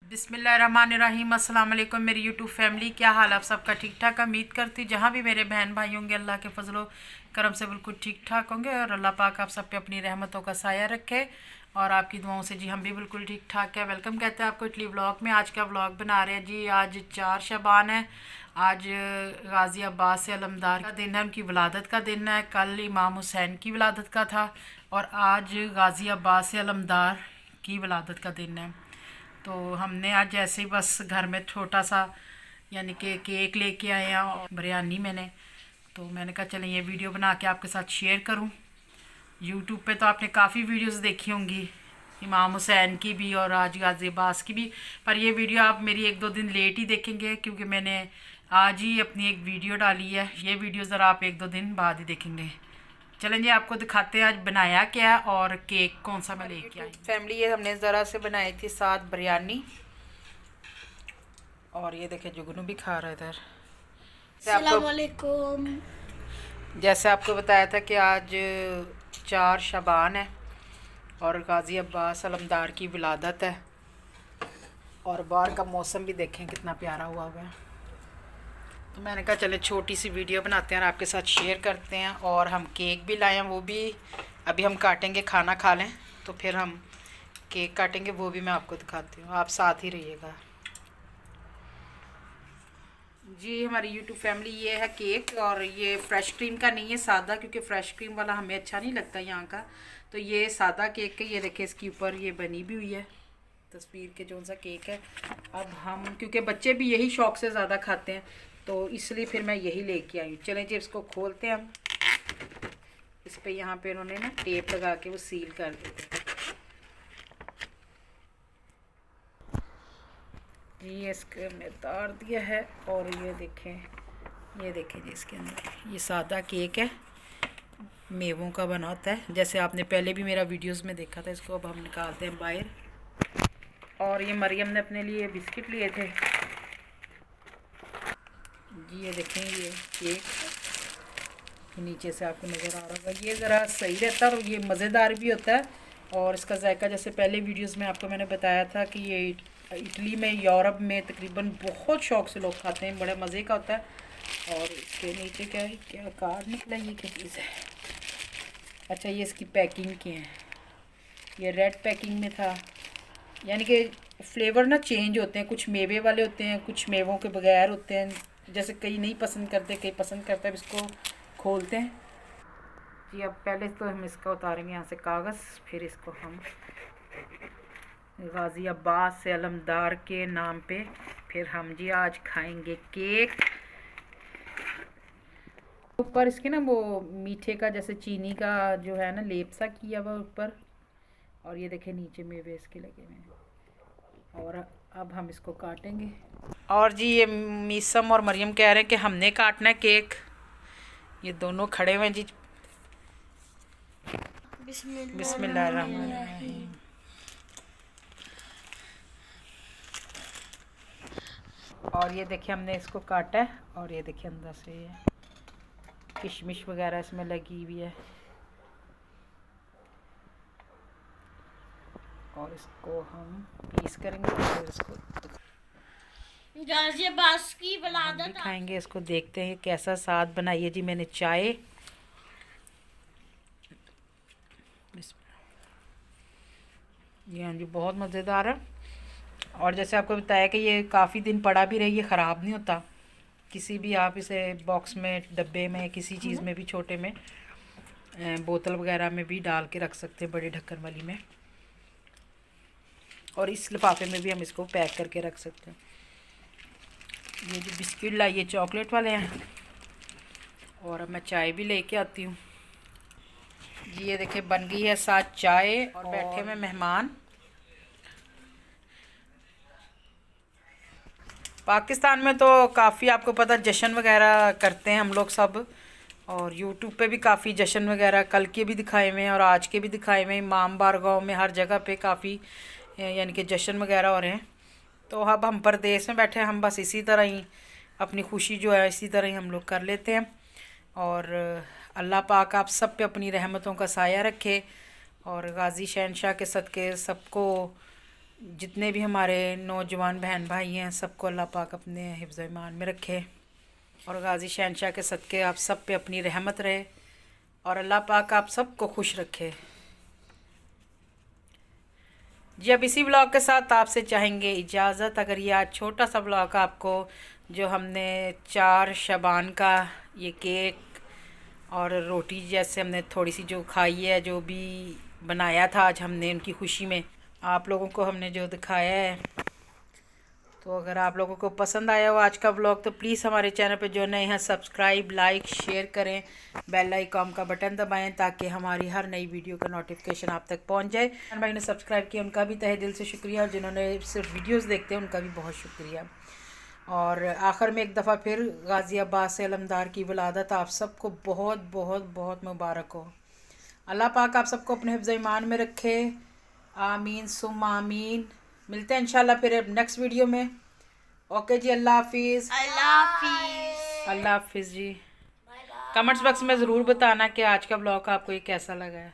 बिस्मिल्लाहिर्रहमानिर्रहीम। अस्सलाम वालेकुम मेरी यूट्यूब फैमिली, क्या हाल आप सबका? ठीक ठाक उम्मीद करती हूँ जहाँ भी मेरे बहन भाई होंगे अल्लाह के फजलो करम से बिल्कुल ठीक ठाक होंगे और अल्लाह पाक आप सब पे अपनी रहमतों का साया रखे और आपकी दुआओं से जी हम भी बिल्कुल ठीक ठाक है। वेलकम कहते हैं आपको इटली व्लॉग में। आज का व्लॉग बना रहे हैं जी। आज 4 शबान है। आज गाज़ी अब्बास से अलमदार का दिन है, उनकी विलादत का दिन है। कल इमाम हुसैन की विलादत का था और आज गाज़ी अब्बास से अलमदार की विलादत का दिन है। तो हमने आज जैसे ही बस घर में छोटा सा यानी कि केक लेके आए हैं और बिरयानी तो मैंने कहा चलें ये वीडियो बना के आपके साथ शेयर करूं। यूट्यूब पे तो आपने काफ़ी वीडियोस देखी होंगी इमाम हुसैन की भी और आज गाज़ी अब्बास की भी, पर ये वीडियो आप मेरी 1-2 दिन लेट ही देखेंगे क्योंकि मैंने आज ही अपनी एक वीडियो डाली है। ये वीडियो ज़रा आप 1-2 दिन बाद ही देखेंगे। चलें जी आपको दिखाते हैं आज बनाया क्या है और केक कौन सा मैं लेके आई। फैमिली ये हमने ज़रा से बनाई थी 7 बिरयानी और ये देखे जुगनू भी खा रहा है इधर। जैसे आपको बताया था कि आज 4 शबान है और गाज़ी अब्बास अलमदार की विलादत है और बाहर का मौसम भी देखें कितना प्यारा हुआ है। तो मैंने कहा चले छोटी सी वीडियो बनाते हैं और आपके साथ शेयर करते हैं। और हम केक भी लाए हैं, वो भी अभी हम काटेंगे, खाना खा लें तो फिर हम केक काटेंगे, वो भी मैं आपको दिखाती हूँ, आप साथ ही रहिएगा जी। हमारी यूट्यूब फैमिली ये है केक और ये फ्रेश क्रीम का नहीं है, सादा, क्योंकि फ्रेश क्रीम वाला हमें अच्छा नहीं लगता यहाँ का। तो ये सादा केक है। ये देखिए इसके ऊपर ये बनी भी हुई है तस्वीर के जो सा केक है। अब हम क्योंकि बच्चे भी यही शौक़ से ज़्यादा खाते हैं तो इसलिए फिर मैं यही लेके आई हूँ। चलें जी इसको खोलते हैं हम। इस पे यहाँ पे उन्होंने ना टेप लगा के वो सील कर देते हैं। ये इसके हमने तार दिया है और ये देखें जी इसके अंदर ये सादा केक है, मेवों का बना होता है जैसे आपने पहले भी मेरा वीडियोस में देखा था। इसको अब हम निकालते हैं बाहर। और ये मरियम ने अपने लिए बिस्किट लिए थे जी। ये देखें ये केक नीचे से आपको नज़र आ रहा होगा। ये ज़रा सही रहता है और ये मज़ेदार भी होता है और इसका जायका जैसे पहले वीडियोस में आपको मैंने बताया था कि ये इटली में, यूरोप में तकरीबन बहुत शौक़ से लोग खाते हैं, बड़े मज़े का होता है। और इसके नीचे क्या कार्ड निकला, ये क्या चीज़ है? अच्छा ये इसकी पैकिंग की है, ये रेड पैकिंग में था। यानी कि फ्लेवर ना चेंज होते हैं, कुछ मेवे वाले होते हैं, कुछ मेवों के बगैर होते हैं। जैसे कई नहीं पसंद करते, कई पसंद करते हैं। अब इसको खोलते हैं जी। अब पहले तो हम इसका उतारेंगे यहाँ से कागज़, फिर इसको हम गाज़ी अब्बास से अलमदार के नाम पे फिर हम जी आज खाएंगे केक। ऊपर इसके ना वो मीठे का जैसे चीनी का जो है ना लेप सा किया हुआ ऊपर, और ये देखें नीचे मेवे इसके लगे हुए हैं। और अब हम इसको काटेंगे। और जी ये मीसम और मरियम कह रहे हैं कि हमने काटना है केक। ये दोनों खड़े हुए हैं जी। बिस्मिल्लाहिर्रहमानिर्रहीम। और ये देखिए हमने इसको काटा है और ये देखिए अंदर से ये किशमिश वगैरह इसमें लगी हुई है। और इसको हम पीस करेंगे और इसको गाज़ी अब्बास की विलादत खाएंगे। इसको देखते हैं कैसा साथ बनाई है जी मैंने चाय। ये हाँ जी बहुत मज़ेदार है। और जैसे आपको बताया कि ये काफ़ी दिन पड़ा भी रही, ये ख़राब नहीं होता। किसी भी आप इसे बॉक्स में, डब्बे में, किसी चीज़ में भी, छोटे में, बोतल वगैरह में भी डाल के रख सकते हैं, बड़े ढक्कन वाली में। और इस लिफाफे में भी हम इसको पैक करके रख सकते हैं। ये जो बिस्किट लाइए चॉकलेट वाले हैं। और अब मैं चाय भी लेके आती हूँ जी। ये देखिए बन गई है साथ चाय और बैठे हुए मेहमान। पाकिस्तान में तो काफ़ी आपको पता जश्न वगैरह करते हैं हम लोग सब, और यूट्यूब पे भी काफ़ी जश्न वगैरह कल के भी दिखाए हुए हैं और आज के भी दिखाए हुए हैं। इमाम बारगाह में हर जगह पे काफ़ी यानी कि जश्न वगैरह हो रहे हैं। तो अब हम परदेश में बैठे हैं, हम बस इसी तरह ही अपनी खुशी जो है इसी तरह ही हम लोग कर लेते हैं। और अल्लाह पाक आप सब पे अपनी रहमतों का साया रखे और गाज़ी शहनशाह के सदक़े सबको जितने भी हमारे नौजवान बहन भाई हैं सबको अल्लाह पाक अपने हिफ्ज़ ईमान में रखे और गाजी शहनशाह के सदक़े आप सब पे अपनी रहमत रहे और अल्लाह पाक आप सबको खुश रखे। जी अब इसी ब्लॉग के साथ आपसे चाहेंगे इजाज़त। अगर ये आज छोटा सा ब्लॉग आपको जो हमने 4 शबान का ये केक और रोटी जैसे हमने थोड़ी सी जो खाई है, जो भी बनाया था आज हमने उनकी खुशी में, आप लोगों को हमने जो दिखाया है, तो अगर आप लोगों को पसंद आया हो आज का व्लॉग तो प्लीज़ हमारे चैनल पे जो नए हैं सब्सक्राइब, लाइक, शेयर करें, बेल आइकॉन का बटन दबाएं ताकि हमारी हर नई वीडियो का नोटिफिकेशन आप तक पहुंच जाए। भाई ने सब्सक्राइब किया उनका भी तहे दिल से शुक्रिया और जिन्होंने सिर्फ वीडियोस देखते हैं उनका भी बहुत शुक्रिया। और आखिर में एक दफ़ा फिर गाज़ी अब्बास से अलमदार की विलादत आप सबको बहुत बहुत बहुत मुबारक हो। अल्लाह पाक आप सबको अपने हिफ्ज़ ईमान में रखे, आमीन सुम आमीन। मिलते हैं इंशाल्लाह फिर नेक्स्ट वीडियो में। ओके जी, अल्लाह हाफिज़। अल्लाह हाफिज़ जी। कमेंट्स बॉक्स में ज़रूर बताना कि आज का ब्लॉग आपको ये कैसा लगा है।